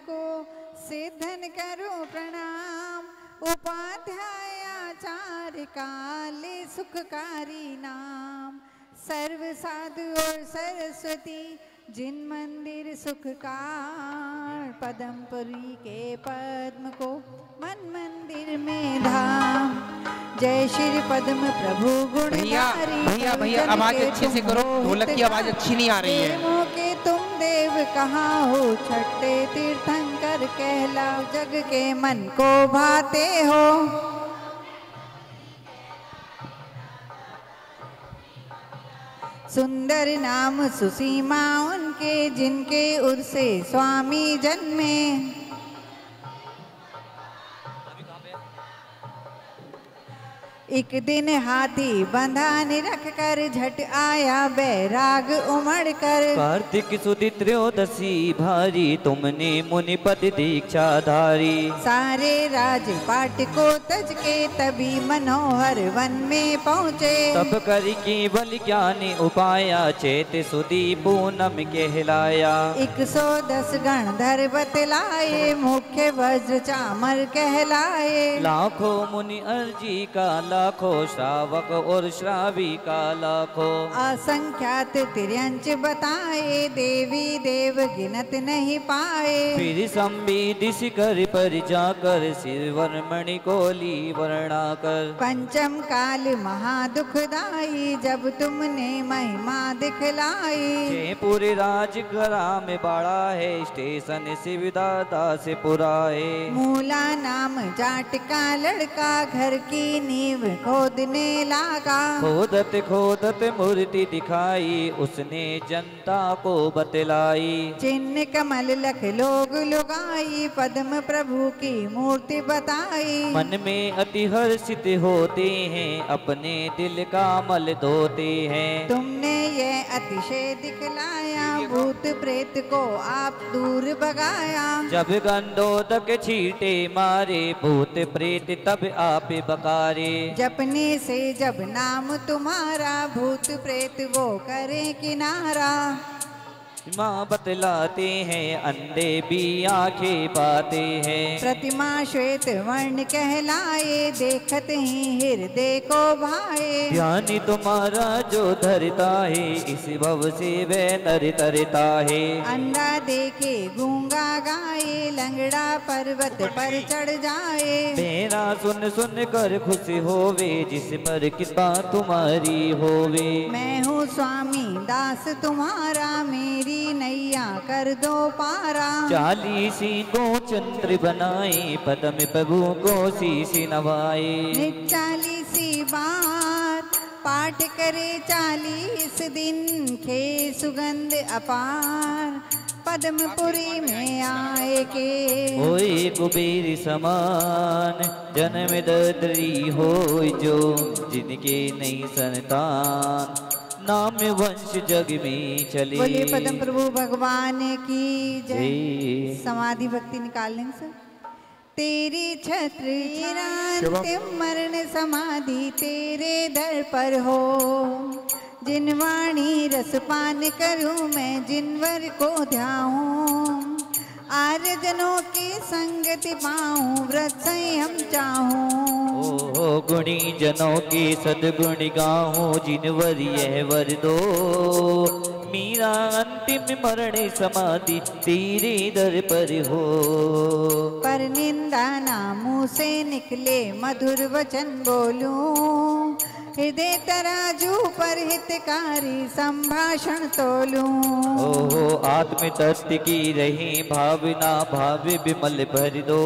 को सिद्धन करो प्रणाम। उपाध्याय आचार्य काले सुखकारी नाम। सर्व साधु और सरस्वती जिन मंदिर सुखकार। पद्मपुरी के पद्म को मन मंदिर में धाम। जय श्री पद्म प्रभु गुणधारी। भैया भैया आवाज अच्छे से करो, ढोलक की आवाज अच्छी नहीं आ रही है। के तुम देव कहाँ हो, छठे तीर्थंकर कहलाओ। जग के मन को भाते हो, सुंदर नाम सुसीमा उनके, जिनके उर से स्वामी जन्मे। एक दिन हाथी बंधा निरख कर, झट आया बैराग उमड़ कर। कार्तिक सुदी त्रयोदशी भारी, तुमने मुनिपद दीक्षा धारी। सारे राजपाट को तज के तभी मनोहर वन में पहुँचे। तब कर केवल ज्ञानी उपाया, चैत सुदी पूनम कहलाया। 110 गणधर बतलाए, मुख्य वज्र चामर कहलाए। लाखों मुनि अर्जी का, लाखों श्रावक और श्रावी का लाखों। असंख्यात तिर्यंच बताए, देवी देव गिनत नहीं पाए। फिर संविधि शिखर पर जाकर, सिरवर मणि को ली वर्णा कर। पंचम काल महादुखदाई, जब तुमने महिमा दिखलाई। जयपुर राजगरा में बाड़ा है, स्टेशन शिवदादा से पुराए। मूला नाम जाट का लड़का, घर की नींव खोदने लगा। खोदत खोदत मूर्ति दिखाई, उसने जनता को बतलाई। चिन्ह कमल लख लोग लुगाई, पद्म प्रभु की मूर्ति बताई। मन में अति हर्षित होते हैं, अपने दिल का मल धोते हैं। तुमने ये अतिशय दिखलाया, भूत प्रेत को आप दूर भगाया। जब गंधोदक छींटे मारे, भूत प्रेत तब आप बकारे। जपने से जब नाम तुम्हारा, भूत प्रेत वो करे किनारा। माँ बतलाते हैं, अंधे भी आंखें पाते हैं। प्रतिमा श्वेत वर्ण कहलाए, देखत ही हृदय को भाए। ध्यान तुम्हारा जो धरता है, इस भव से वह नर तरता है। अंधा देखे गूंगा गाए, लंगड़ा पर्वत पर चढ़ जाए। मेरा सुन सुन कर खुश होवे, जिस पर कृपा तुम्हारी होवे। मैं हूँ स्वामी दास तुम्हारा, मेरी नैया कर दो पारा। 40 को चंद्र बनाए, पद्म प्रभु को शीश नवाए। 40 बार पाठ करे, 40 दिन खे सुगंध अपार। पद्मपुरी में आए के होए कुबेर समान, जन्म ददरी हो जो, जिनके नहीं संतान। नाम वंश जग में चले। बोले पद्म प्रभु भगवान की जय। समाधि भक्ति निकाल लेंगे सर। तेरी छत्र अंतिम मरण समाधि तेरे दर पर हो। जिन वाणी रसपान करूं मैं, जिनवर को ध्याऊं। आर्यजनों की संगति पाऊं, व्रत संयम चाहूं। ओ गुणी जनों की सदगुण गाऊं, जिनवर यह वर दो। मीरा अंतिम मरण समाधि तेरे दर पर हो। पर निंदा ना मुँह से निकले, मधुर वचन बोलूं। हृदय तराजू पर हितकारी संभाषण तोलूं। ओहो आत्म तत्व की रही भावना, भाव विमल भर दो।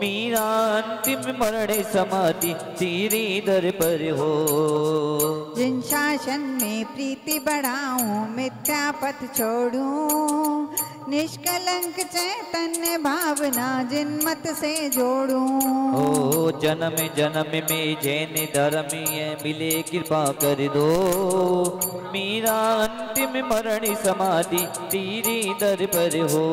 मीरा अंतिम मरण समाधि तेरे दर पर हो। जिन शासन में प्रीति बढ़ाऊं, मिथ्या पथ छोड़ूं। निष्कलंक चैतन्य भावना जिन मत से जोड़ूं। ओ जन्म जन्म में जैन धर्म मिले कृपा कर दो। मेरा अंतिम मरण समाधि तेरे दर पर हो।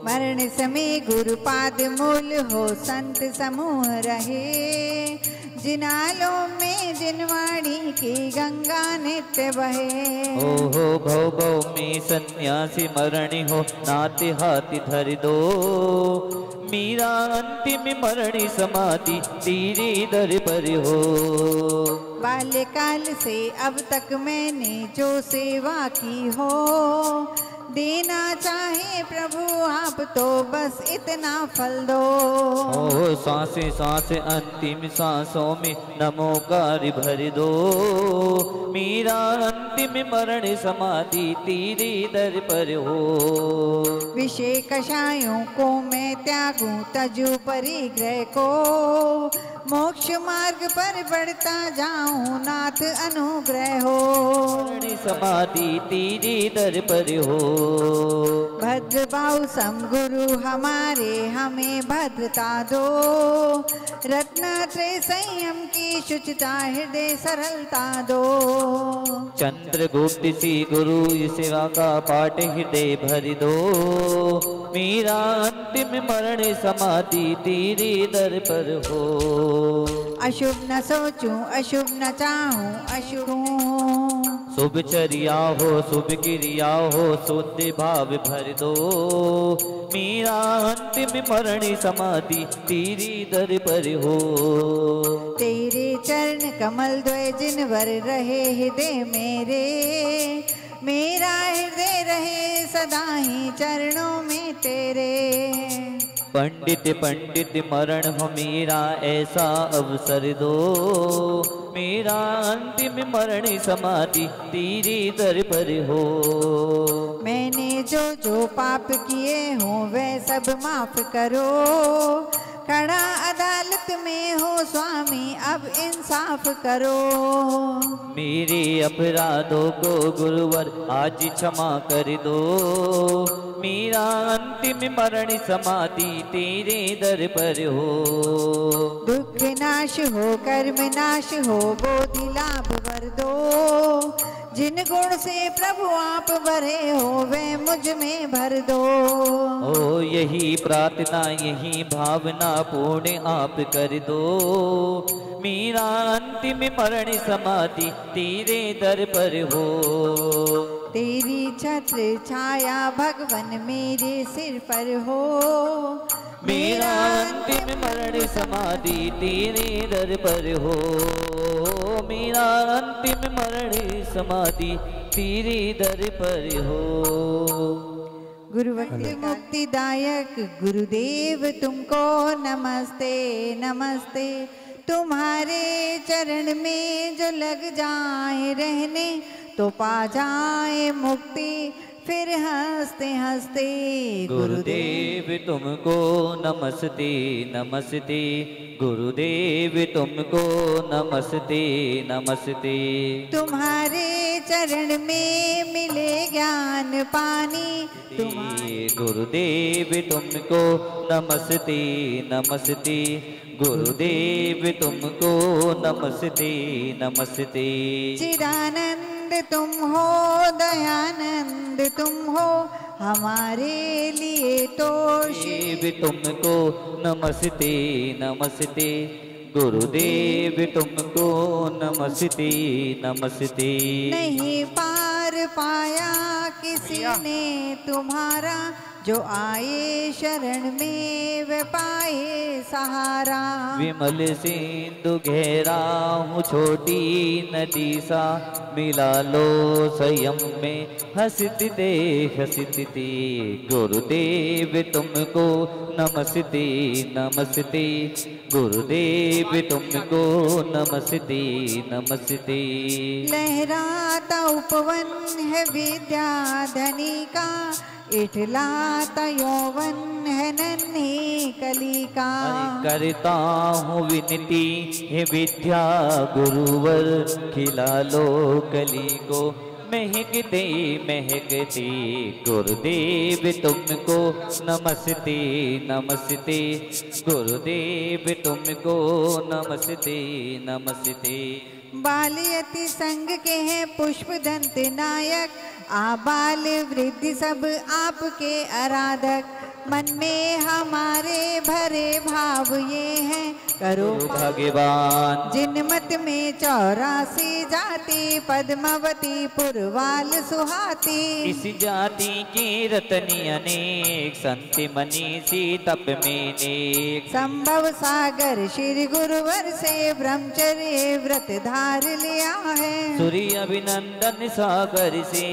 मरण समय गुरुपाद मूल हो, संत समूह रहे। जिनालों में जिनवाड़ी की गंगा नित्य बहे। ओहो भव भव में सन्यासी मरणी हो, नाते हाथी धर दो। मीरा अंतिम मरणी समाधि तेरे दर पर हो। बाल्यकाल से अब तक मैंने जो सेवा की हो, देना चाहे प्रभु आप तो बस इतना फल दो। ओ सांसें सांसें अंतिम सांसों में नमोकार भर दो। मेरा अंतिम मरण समाधि तेरे दर पर हो। विषय कषायों को मैं त्यागूं तजु परिग्रह को, मोक्ष मार्ग पर बढ़ता जाऊं नाथ अनुग्रह हो। मरण समाधि तेरे दर पर हो। भद्र बाहु सम गुरु हमारे हमें भद्रता दो। रत्नात्रय संयम की शुचिता हृदय सरलता दो। चंद्रगुप्त सी गुरु सेवा का पाठ हृदय भर दो। मेरा अंतिम मरण समाधि तेरे दर पर हो। अशुभ न सोचूं अशुभ न चाहूं अशुभ हूँ। शुभ चर्या हो शुभ क्रिया हो शुद्ध भाव भर दो। मेरा अंतिम मरण समाधि तेरी दर पर हो। तेरे चरण कमल द्वय जिनवर रहे हृदय मेरे, मेरा हृदय रहे सदा ही चरणों में तेरे। पंडित पंडित मरण हो मेरा ऐसा अवसर दो। मेरा अंतिम मरण समाधि तेरे दर पर हो। मैंने जो जो पाप किए हों वह सब माफ करो। खड़ा अदालत में हो स्वामी अब इंसाफ करो। मेरे अपराधों को गुरुवर आज क्षमा कर दो। मेरा अंतिम मरण समाधि तेरे दर पर हो। दुख नाश हो कर्म नाश हो बोधि लाभ वर दो। जिन गुण से प्रभु आप भरे हो वह मुझ में भर दो। ओ यही प्रार्थना यही भावना पूर्ण आप कर दो। मेरा अंतिम मरण समाधि तेरे दर पर हो। तेरी छत्र छाया भगवन मेरे सिर पर हो। मेरा अंतिम मरण समाधि तेरे दर पर हो। मेरा अंतिम मरण समाधि तेरे दर पर हो। गुरु भक्ति मुक्तिदायक गुरुदेव तुमको नमस्ते नमस्ते। तुम्हारे चरण में जो लग जाए रहने तो पा जाए मुक्ति फिर हंसते हंसते। गुरुदेव तुमको नमस्ते नमस्ते। गुरुदेव तुमको नमस्ते नमस्ते। तुम्हारे चरण में मिले ज्ञान पानी। गुरुदेव तुमको नमस्ते नमस्ते। गुरुदेव तुमको नमस्ते नमस्ते। चिदानंद तुम हो दयानंद तुम हो हमारे लिए तो शिव तुमको नमस्ते नमस्ते। गुरुदेव तुमको नमस्ते नमस्ते। नहीं पार पाया किसी ने तुम्हारा, जो आए शरण में वे पाए सहारा। विमल सिंधु गहरा हूँ छोटी नदी सा, मिला लो संयम में हंसते हंसते। गुरुदेव तुमको नमस्ते नमस्ते। गुरुदेव तुमको नमस्ते नमस्ते। लहराता उपवन है विद्याधनी का, इठलाता यौवन है नन्ही कली का। करता हूँ विनती हे विद्या गुरुवर, खिला लो कली को महकते महकते। गुरुदेव तुमको नमस्ते नमस्ते। गुरुदेव तुमको नमस्ते नमस्ते। बालयति संग के हैं पुष्प दंत नायक, आबाल वृद्धि सब आपके आराधक। मन में हमारे भरे भाव ये हैं, करो भगवान। जिनमत में 84 जाति पद्मावती पुरवाल सुहाती। इस जाति की रतनी अनेक संति मनीषी तप में नेक। संभव सागर श्री गुरुवर से ब्रह्मचर्य व्रत धार लिया है। सूर्य अभिनंदन सागर से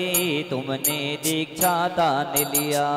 तुमने दीक्षा दान लिया।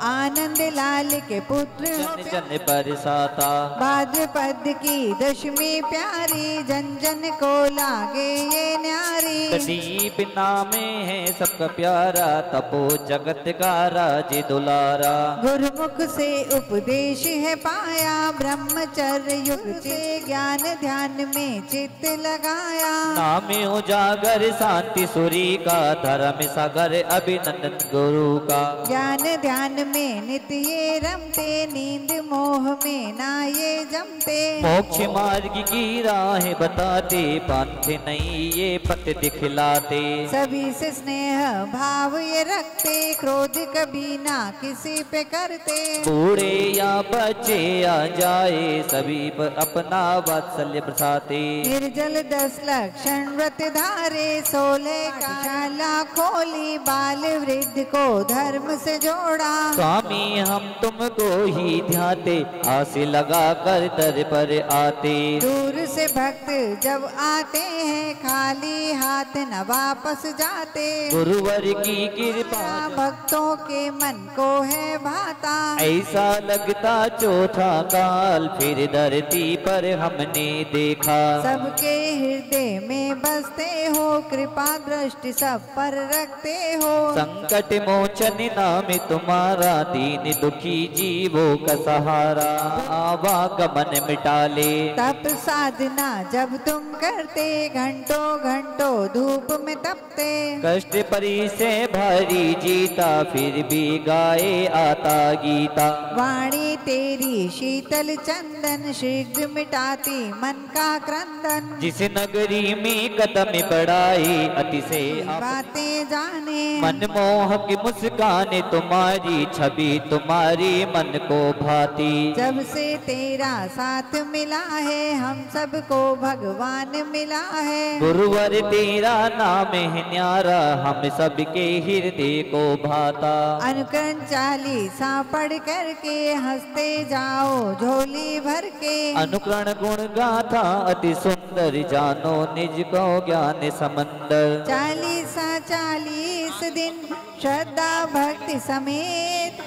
आनंद लाल के पुत्र जन जन बरसाता। भाद्रपद की दशमी प्यारी जन जन को लागे ये न्यारी। प्रदीप नाम है सबका प्यारा तपो जगत का राज दुलारा। गुरुमुख से उपदेश है पाया ब्रह्मचर्य युग से ज्ञान ध्यान में चित्त लगाया। नाम उजागर शांति सूरी का धर्म सागर अभिनंदन गुरु का। ज्ञान ध्यान में नित्य ये रमते नींद मोह में ना ये जमते। मोक्ष मार्ग की राह बताते पंथ नहीं ये पथ दिखलाते। सभी से स्नेह भाव ये रखते क्रोध कभी ना किसी पे करते। बूढ़े या बच्चे आ जाए सभी पर अपना वात्सल्य बरसाते। निर्जल 10 लक्षण व्रत धारे 16 का शाला खोली बाल वृद्ध को धर्म से जोड़ा। स्वामी हम तुमको ही ध्याते आस लगा कर दर पर आते। दूर से भक्त जब आते हैं खाली हाथ न वापस जाते। गुरुवर की कृपा भक्तों के मन को है भाता। ऐसा लगता चौथा काल फिर धरती पर हमने देखा। सबके हृदय में बसते हो कृपा दृष्टि सब पर रखते हो। संकट मोचन नाम तुम्हारा दीन दुखी जीवों का सहारा। आवागमन मिटा ले तप साधना जब तुम करते घंटों घंटों धूप में तपते। कष्ट परी से भारी जीता फिर भी गाए आता गीता। वाणी तेरी शीतल चंदन शीघ्र मिटाती मन का क्रंदन। जिस नगरी में कदम बढ़ाई अति से बातें जाने मनमोहक मुस्कान तुम्हारी छवि तुम्हारी मन को भाती। जब से तेरा साथ मिला है हम सबको भगवान मिला है। गुरुवर तेरा नाम है न्यारा हम सबके हृदय को भाता। अनुकरण 40 पढ़ करके हंसते जाओ झोली भर के। अनुकरण गुण गाथा अति सुंदर जानो निज को ज्ञान समंदर। 40 दिन श्रद्धा भक्ति समेत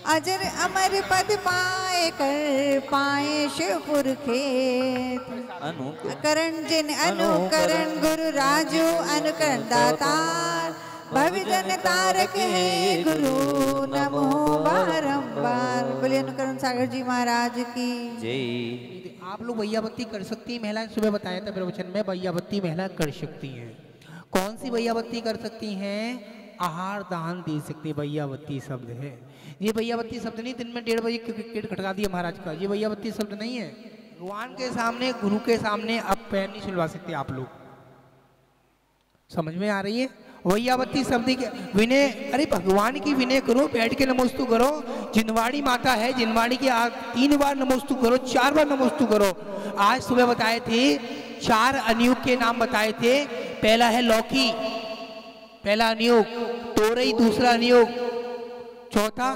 अजर अमर पद पाए कर पाए शिवपुर खेत। अनुकरण जिन अनुकरण गुरु राजू अनुकरण दातार भविजन तारक है गुरु नमो बारंबार। बोलिए अनुकरण सागर जी महाराज की जय। आप लोग वैयावत्ती कर सकती हैं महिलाएं। सुबह बताया था प्रवचन में वैयावत्ती महिलाएं कर सकती हैं। कौन सी वैयावत्ती कर सकती हैं? आहार दान दे सकते वैयावत्ती शब्द है। ये वैयावत्ती शब्द नहीं दिन में 1:30 बजे क्रिकेट खटका दिया महाराज का। ये वैयावत्ती शब्द नहीं है। भगवान के सामने गुरु के सामने अब पैर नहीं छिलवा सकते आप लोग। समझ में आ रही है? वैयावत्ती शब्द के विनय। अरे भगवान की विनय करो बैठ के नमोस्तु करो। जिनवाड़ी माता है जिनवाड़ी की 3 बार नमोस्तु करो 4 बार नमोस्तु करो। आज सुबह बताए थे 4 अनियुग के नाम बताए थे। पहला है लौकी पहला अनियोग। तोरई दूसरा अनियोग। चौथा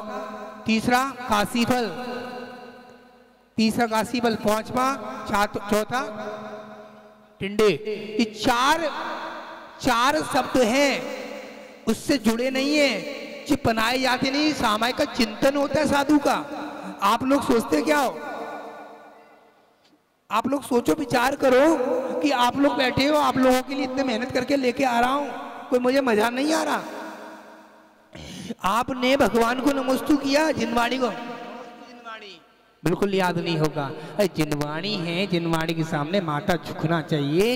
तीसरा काशीफल तीसरा काशीफल। 5वां चौथा टिंडे। ये 4 शब्द हैं उससे जुड़े नहीं है। जो बनाए जाते नहीं सामायिक का चिंतन होता है साधु का। आप लोग सोचते क्या हो? आप लोग सोचो विचार करो कि आप लोग बैठे हो आप लोगों के लिए इतने मेहनत करके लेके आ रहा हूं कोई मुझे मजा नहीं आ रहा। आपने भगवान को नमोस्तु किया जिनवाणी को बिल्कुल याद नहीं होगा। जिनवाणी है जिनवाणी के सामने माता झुकना चाहिए।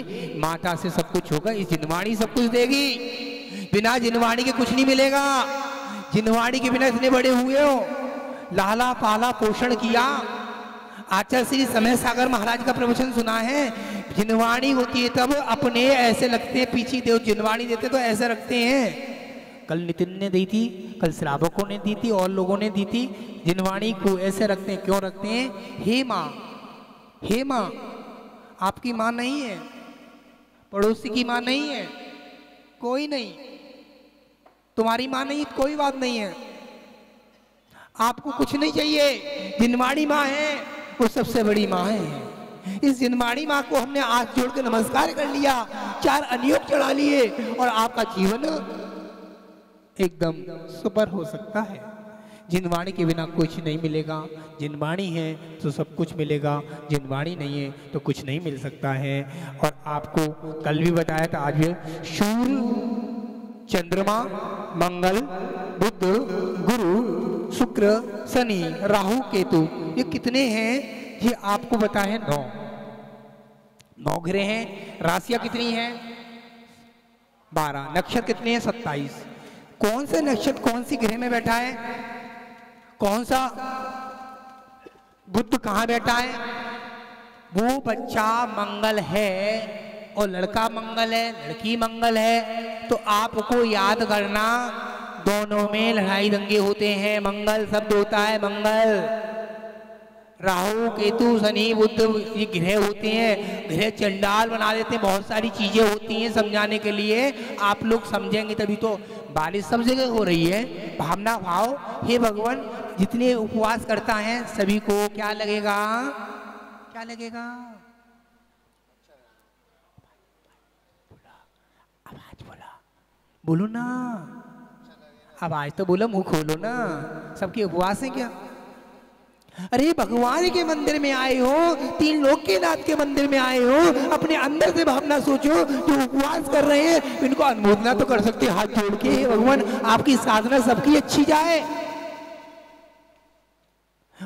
माता से सब कुछ होगा। इस जिनवाणी सब कुछ देगी। बिना जिनवाणी के कुछ नहीं मिलेगा। जिनवाणी के बिना इतने बड़े हुए हो लाला पाला पोषण किया। आचार्य श्री समय सागर महाराज का प्रवचन सुना है। जिनवाणी होती है तब अपने ऐसे लगते हैं पीछे देव जिनवाणी देते तो ऐसे रखते हैं। कल नितिन ने दी थी कल श्रावकों ने दी थी और लोगों ने दी थी। जिनवाणी को ऐसे रखते हैं। क्यों रखते हैं? हे माँ हे माँ, आपकी माँ नहीं है, पड़ोसी की माँ नहीं है, कोई नहीं, तुम्हारी माँ नहीं, कोई बात नहीं है, आपको कुछ नहीं चाहिए। जिनवाणी माँ है वो सबसे बड़ी माँ है। इस जिनवाणी माँ को हमने हाथ जोड़ के नमस्कार कर लिया, 4 अनियोग चढ़ा लिए और आपका जीवन एकदम सुपर हो सकता है। जिनवाणी के बिना कुछ नहीं मिलेगा। जिनवाणी है तो सब कुछ मिलेगा, जिनवाणी नहीं है तो कुछ नहीं मिल सकता है। और आपको कल भी बताया था, आज भी सूर्य, चंद्रमा, मंगल, बुध, गुरु, शुक्र, शनि, राहु, केतु, ये कितने हैं ये आपको पता है? 9 ग्रह हैं। राशियां कितनी हैं? 12। नक्षत्र कितने हैं? 27। कौन से नक्षत्र कौन सी ग्रह में बैठा है? कौन सा बुध कहाँ बैठा है? वो बच्चा मंगल है और लड़का मंगल है, लड़की मंगल है। तो आपको याद करना, दोनों में लड़ाई दंगे होते हैं। मंगल शब्द होता है मंगल। राहु, केतु, शनि, बुध ये ग्रह होते हैं। ग्रह चंडाल बना देते हैं। बहुत सारी चीजें होती हैं समझाने के लिए, आप लोग समझेंगे तभी तो। बारिश सब जगह हो रही है। भावना भाव, हे भगवान, जितने उपवास करता है सभी को क्या लगेगा? क्या लगेगा? आवाज बोलो ना, आवाज तो बोलो, मुंह खोलो ना। सबके उपवास है क्या? अरे भगवान के मंदिर में आए हो, 3 लोक के नाथ के मंदिर में आए हो, अपने अंदर से भावना सोचो। जो उपवास कर रहे हैं इनको अनुमोदना तो कर सकते, हाथ जोड़ के, भगवान आपकी साधना सबकी अच्छी जाए।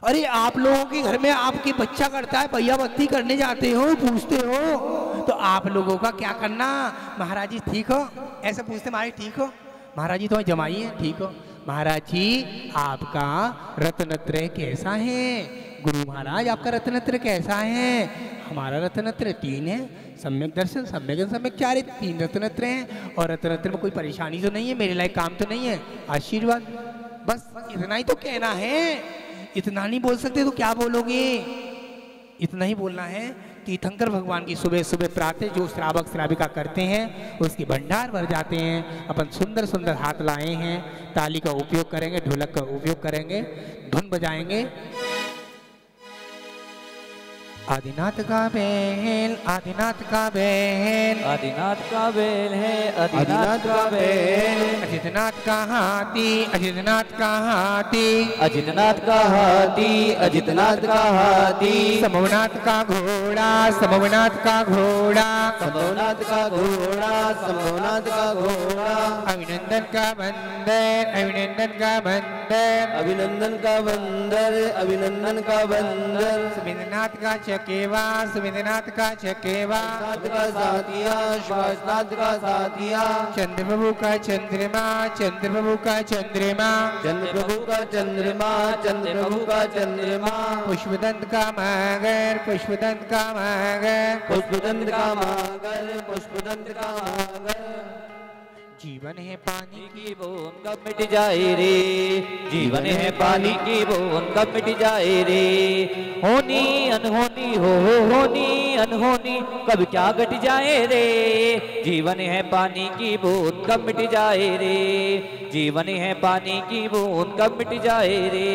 अरे आप लोगों के घर में आपके बच्चा करता है, भैया बत्ती करने जाते हो, पूछते हो, तो आप लोगों का क्या करना? महाराज जी ठीक हो? ऐसा पूछते, महाराज ठीक हो? महाराज जी तुम्हारी जमाई है, ठीक हो? महाराज जी आपका रत्नत्रय कैसा है? गुरु महाराज आपका रत्नत्रय कैसा है? हमारा रत्नत्रय 3 है, सम्यक दर्शन, सम्यक सम्यक 4 है, 3 रत्नत्रय हैं। और रत्नत्रय में कोई परेशानी तो नहीं है, मेरे लायक काम तो नहीं है, आशीर्वाद। बस इतना ही तो कहना है। इतना नहीं बोल सकते तो क्या बोलोगे? इतना ही बोलना है। तीर्थंकर भगवान की सुबह सुबह प्रातः जो श्रावक श्राविका करते हैं उसकी भंडार भर जाते हैं। अपन सुंदर सुंदर हाथ लाए हैं, ताली का उपयोग करेंगे, ढोलक का उपयोग करेंगे, धुन बजाएंगे। आदिनाथ का बेल, आदिनाथ का बेल, आदिनाथ का बेल है, आदिनाथ का बेल। अजितनाथ का हाथी, अजितनाथ का हाथी, अजितनाथ का हाथी, अजितनाथ का हाथी। संभवनाथ का घोड़ा, संभवनाथ का घोड़ा, संभवनाथ का घोड़ा, संभवनाथ का घोड़ा। अभिनंदन का बंदर, अभिनंदन का बंदर, अभिनंदन का बंदर, अभिनंदन का बंदर। सुमिंद्रनाथ का चकेवा, सुमिंद्रनाथ का चकेवा, का साथिया, श्वासनाथ का साथिया। चंद्र प्रभु का चंद्रमा, चंद्र प्रभु का चंद्रमा, चंद्र प्रभु का चंद्रमा, चंद्र प्रभु का चंद्रमा। पुष्पदंत का मगर, पुष्पदंत का मगर, पुष्पदंत का मगर, पुष्पदंत का मगर। जीवन है पानी की बूंद कब मिट जाए रे, जीवन है पानी की बूंद कब मिट जाए रे। होनी अनहोनी हो, होनी अनहोनी कब क्या घट जाए रे। जीवन है पानी की बूंद कब मिट जाए रे, जीवन है पानी की बूंद कब मिट जाए रे।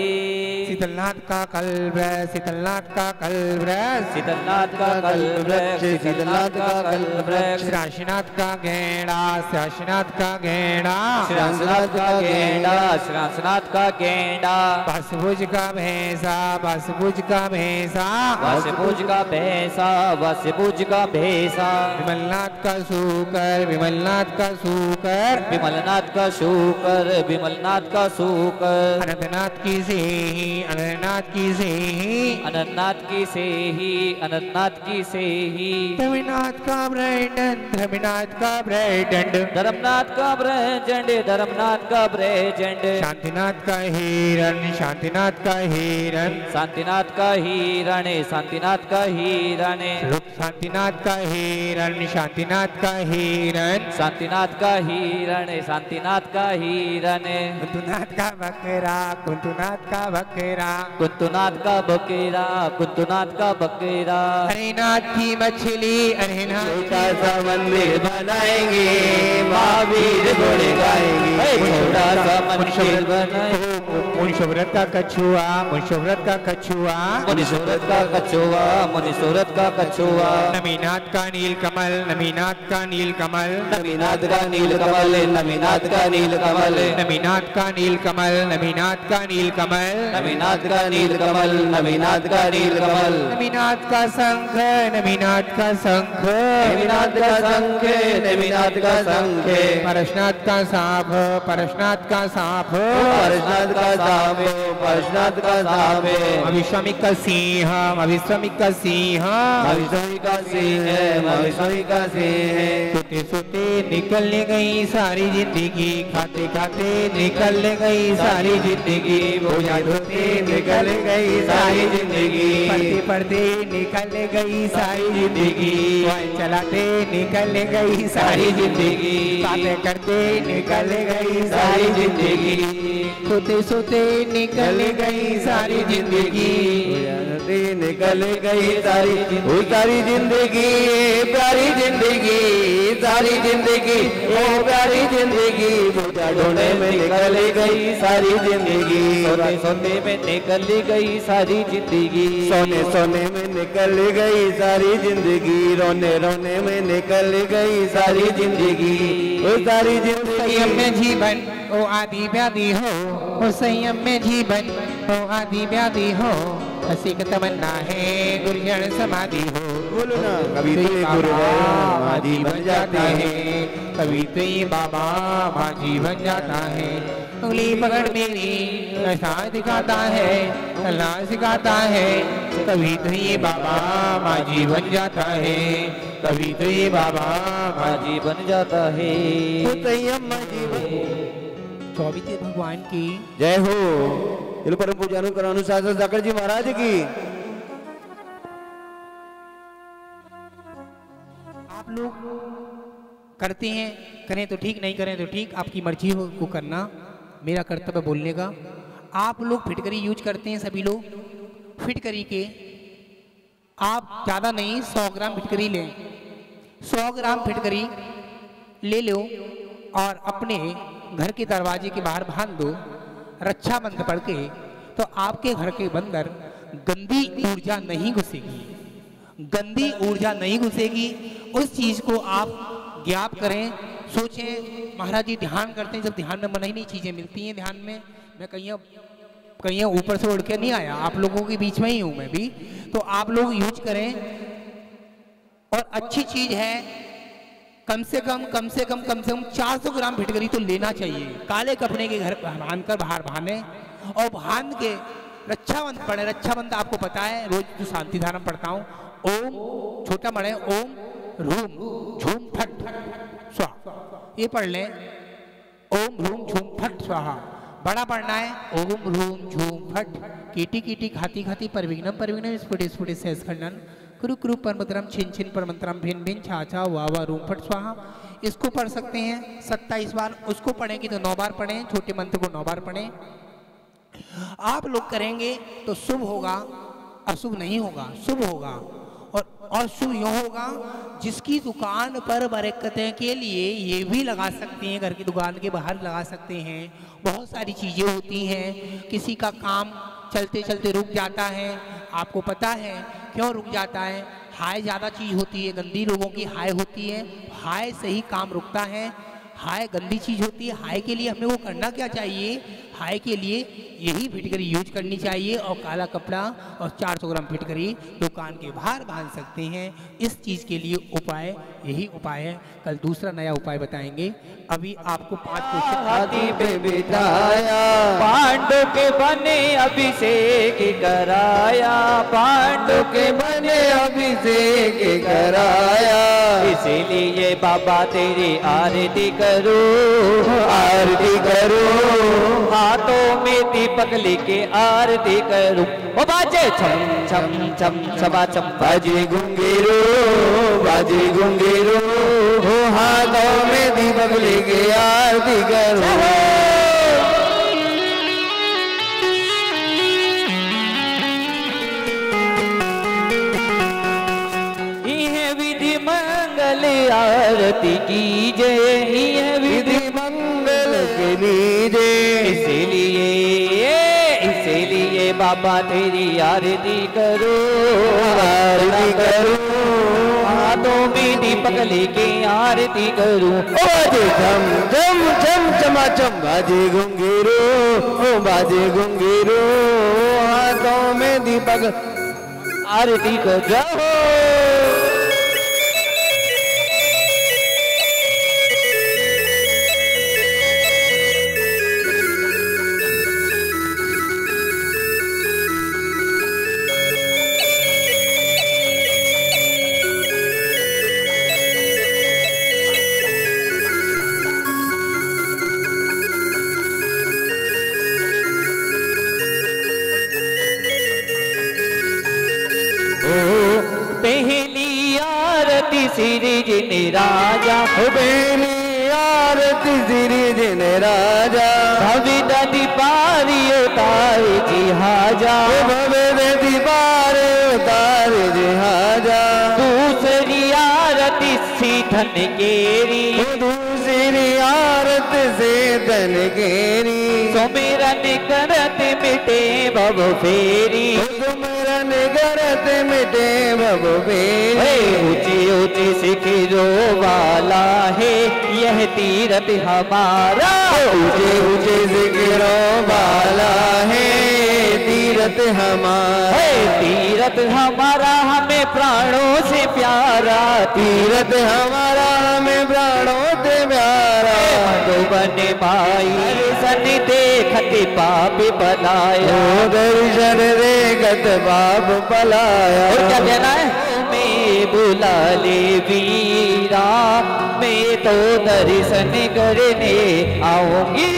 शीतलनाथ का कल्प, शीतलनाथ का कल्प, शीतलनाथ का कल्प, शीतलनाथ का कल्प। श्राशनाथ का घेड़ा, श्राशनाथ का घेड़ा, श्रासनाथ का गेंडा, श्रासनाथ का गेंडा। बसभुज का भैंसा, बसभुज का भैंसा, वसभुज का भैंसा, वसभुज का भैंसा। विमलनाथ का सूकर, विमलनाथ का सूकर, विमलनाथ का शूकर, विमलनाथ का शूकर। अनंतनाथ की सेही, अनंतनाथ की सेही, अनंतनाथ की सेही, अनंतनाथ की सेही। धर्मनाथ का ब्रैंडन, धर्मनाथ का ब्रैंडन, धर्मनाथ का ब्रह्मचंड, धर्मनाथ का ब्रह्मचंड। शांतिनाथ का हिरण, शांतिनाथ का हिरण, शांतिनाथ का हिरण, शांतिनाथ का हिरण। शांतिनाथ का हिरण, शांतिनाथ का हिरण, शांतिनाथ का हिरण, शांतिनाथ का हिरण। कुंतुनाथ का बकरा, कुंतुनाथ का बकरा, बकेरा, कुंतुनाथ का बकेरा, कुंतुनाथ का बकेरा। अरे नाथ की मछली, अरे नाथ छोटा सा मंदिर बनाएंगे, महावीर घोड़े गाएंगे। छोटा सा मंदिर बनाएंगे। मुनिशोव्रत का कछुआ, मुनिशोव्रत का कछुआ, मुनिशोरत का कछुआ, मुनिशोरत का कछुआ। नमीनाथ का नील कमल, नमीनाथ का नील कमल, नमीनाथ का नील कमल, नमीनाथ का नील कमल, नमीनाथ का नील कमल, नमीनाथ का नील कमल, नमीनाथ का नील कमल, नमीनाथ का नील कमल। नमीनाथ का शंख, नमीनाथ का शंख, नमीनाथ का शंख, नमीनाथ का शंख, परशनाथ का सांप, परशनाथ का सांप, परशनाथ का सांप, परशनाथ का सांप। अविश्वामिक का सिंह, अविश्वामिक का सिंह, अविश्वामी का सिंह, अविश्वामी का सिंह। सोते सोते निकल गई सारी जिंदगी, खाते खाते निकल गई सारी जिंदगी, बोझा ढोते निकल गई सारी जिंदगी, पढ़ते पढ़ते निकल गई सारी जिंदगी, मोबाइल चलाते निकल गई सारी जिंदगी, बातें करते निकल गई सारी जिंदगी, सोते सोते निकल गई सारी जिंदगी, निकल गई सारी जिंदगी, प्यारी जिंदगी, सारी जिंदगी, ओ प्यारी जिंदगी, बोझा ढोने में निकल गई सारी जिंदगी, सोते सोते में निकल गई सारी जिंदगी, सोने सोने में निकल गई सारी जिंदगी, रोने रोने में निकल गई सारी जिंदगी, ओ सारी जिंदगी। संयम में जीवन ओ आदि व्याधि हो, ओ संयम में जीवन ओ आदि व्याधि हो, हसी का तमन्ना है गुरुजन समाधि हो। बोलो ना, कभी तो ये गुरु माझी बन जाते हैं, कभी तो ये बाबा माझी बन जाता है, उंगली पकड़ मेरी ऐसा दिखाता है, अल्लाह सिखाता है, कभी तो ये बाबा माझी बन जाता है, कभी तो ये बाबा माझी बन जाता है। संयम जीवन। 24 भगवान की जय हो। चलो परम पूजानु करानु शास्त्र जाकर जी महाराज की। आप लोग करते हैं, करें तो ठीक, नहीं करें तो ठीक, आपकी मर्जी हो को करना, मेरा कर्तव्य बोलने का। आप लोग फिटकरी यूज करते हैं, सभी लोग फिटकरी के आप ज़्यादा नहीं 100 ग्राम फिटकरी लें, 100 ग्राम फिटकरी ले लो और अपने घर के दरवाजे के बाहर बांध दो, रक्षाबंधन पढ़ के, तो आपके घर के अंदर गंदी ऊर्जा नहीं घुसेगी, गंदी ऊर्जा नहीं घुसेगी। उस चीज को आप ज्ञाप करें, सोचें। महाराज जी ध्यान करते हैं, जब ध्यान में मन ही नहीं चीजें मिलती हैं ध्यान में। मैं कहीं ऊपर से उड़ के नहीं आया, आप लोगों के बीच में ही हूं मैं भी, तो आप लोग यूज करें। और अच्छी चीज है, कम से कम 400 ग्राम फिटकरी तो लेना चाहिए। काले कपड़े के घर बांध कर बाहर बांधे और बांध के रक्षाबंधन पढ़े। रक्षाबंधन आपको पता है, रोज जो शांति धारा पढ़ता हूँ, ओम छोटा मड़े ओम रूम झूम फट स्वाहा, ये पढ़ लें। ओम रूम झूम फट स्वाहा। बड़ा पढ़ना है, ओम रूम झूम फट कीटी कीटी खाती खाती परविघ्नम परविघ्नम स्फुटे स्फुटे सहस खंडन कुरु कुरु परमतरम छिन छिन परमंतरम भिन भिन छा छा वावा रूम फट स्वाहा। इसको पढ़ सकते हैं 27 बार। उसको पढ़ेंगे तो 9 बार पढ़ें, छोटे मंत्र को 9 बार पढ़ें। आप लोग करेंगे तो शुभ होगा, अशुभ नहीं होगा, शुभ होगा। और शुभ यूँ होगा, जिसकी दुकान पर बरकतें के लिए ये भी लगा सकते हैं, घर की दुकान के बाहर लगा सकते हैं। बहुत सारी चीज़ें होती हैं, किसी का काम चलते चलते रुक जाता है, आपको पता है क्यों रुक जाता है? हाय ज़्यादा चीज़ होती है, गंदी लोगों की हाय होती है, हाय से ही काम रुकता है। हाय गंदी चीज़ होती है, हाय के लिए हमें वो करना क्या चाहिए? हाय के लिए यही फिटकरी यूज करनी चाहिए और काला कपड़ा और 400 ग्राम फिटकरी दुकान के बाहर बांध सकते हैं। इस चीज़ के लिए उपाय यही उपाय है। कल दूसरा नया उपाय बताएंगे। अभी आपको 5 क्वेश्चन। हाथी पे बिठाया, पांडु के बने अभिषेक कराया, पांडु के बने अभिषेक कराया, इसीलिए बाबा तेरी आरती करो, आरती करो, हाथों में दीपक लेके आरती करूं। ओ बाजे छम छम छम छबा छम, बाजे घुंघरू, बाजे घुंघरू, हो हाथों में दीपक लेके आरती करो। आरती कीजे, ये विधि मंगल के लीजे। इसीलिए बाबा तेरी आरती करो, आरती करो, हाथों में दीपक लेके आरती करूं। बाजे झम झम झम चमाचम बाजे घुंघरू, बाजे घुंघरू, हाथों में दीपक आरती कर जाओ। पहली आरती श्री जिन राजा, पहली आरती श्री जिन राजा, भव्य नदी पारी उतारे जी हाजा, भव्य नदी पार उतारे जी हाजा। दूसरी आरती सी धन केरी, दूसरी आरती से धन केरी, सुमिरन करत मिटे भव फेरी, सुमिरन करत मिटे भव फेरी। ऊंची ऊंची शिखरों वाला है यह तीरथ हमारा, ऊंचे ऊंचे शिखरों वाला है तीरथ हमारा, तीरथ हमारा हमें प्राणों से प्यारा, तीरथ हमारा हमें प्राणों से प्यारा। मधुबन माई सन देखत पाप बनाया, दर्शन देखत पाप पलाया। और क्या कहना है? मैं बुला ले वीरा, मैं तो दर्शन करने आऊंगी,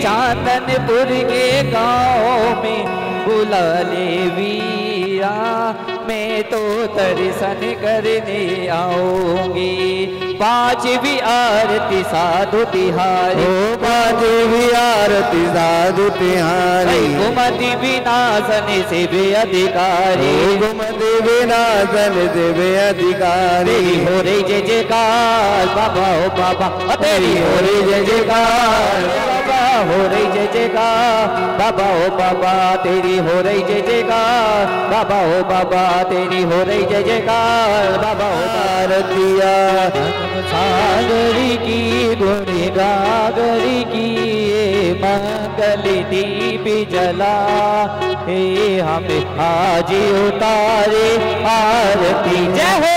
चांदनपुर के गाँव में बुला ले वीरा, मैं तो दर्शन करने आऊंगी। पांचवी आरती साधु तिहारी, पांचवी आरती साधु तिहारी, कुमति विनाशन से भी अधिकारी, कुमति विनाशन से भी अधिकारी। तेरी हो रही जय जयकार बाबा ओ बाबा, तेरी हो रही जय जयकार बाबा, हो रही जय जयकार बाबा ओ बाबा, तेरी हो रही जय जयकार बाबा ओ बाबा, तेरी हो रही जय जयकार बाबा ओ आरतिया। सागरी की गुण गागरी की मंगल दीप जला, हे हमें आज उतारे आरती। जय हो।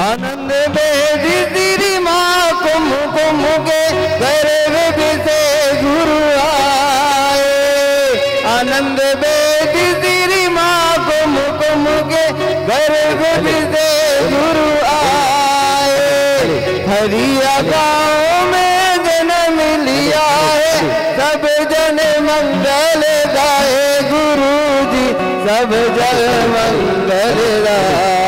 आनंद बेदी तेरी माँ कुम कुम के गर्भ से गुरु आए, आनंद बेदी तेरी माँ कुम कुम के गर्भ से गुरु आए। हरिया गाँव में जन्म लिया है, सब जन मंगल गाए गुरु जी, सब जन मंगल गाए।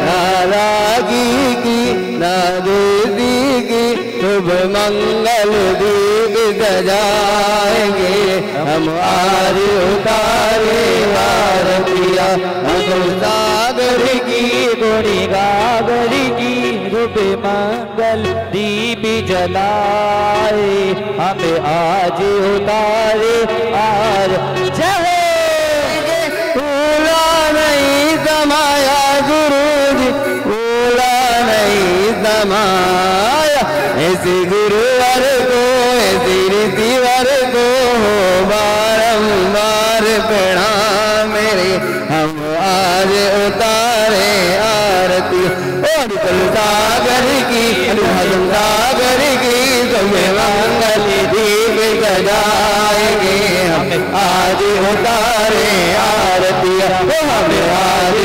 नारागी की नादेवी की शुभ मंगल दीप सजाएंगे, हम आज उतारे आरतिया। सागर की गोरी गागर की शुभ मंगल दीप जलाए, हमें आज उतारे आरती। जय नहीं समाया गुरु जी, बोला नहीं समाया, ऐसे गुरुवर को ऐसी रीतिवर को बारंबार प्रणाम मेरे, हम आज उतारे आरती। और सागर की सागर की तुम्हें मंगल दीप सजाएंगे, हम आज उतारे आरती। हमें आज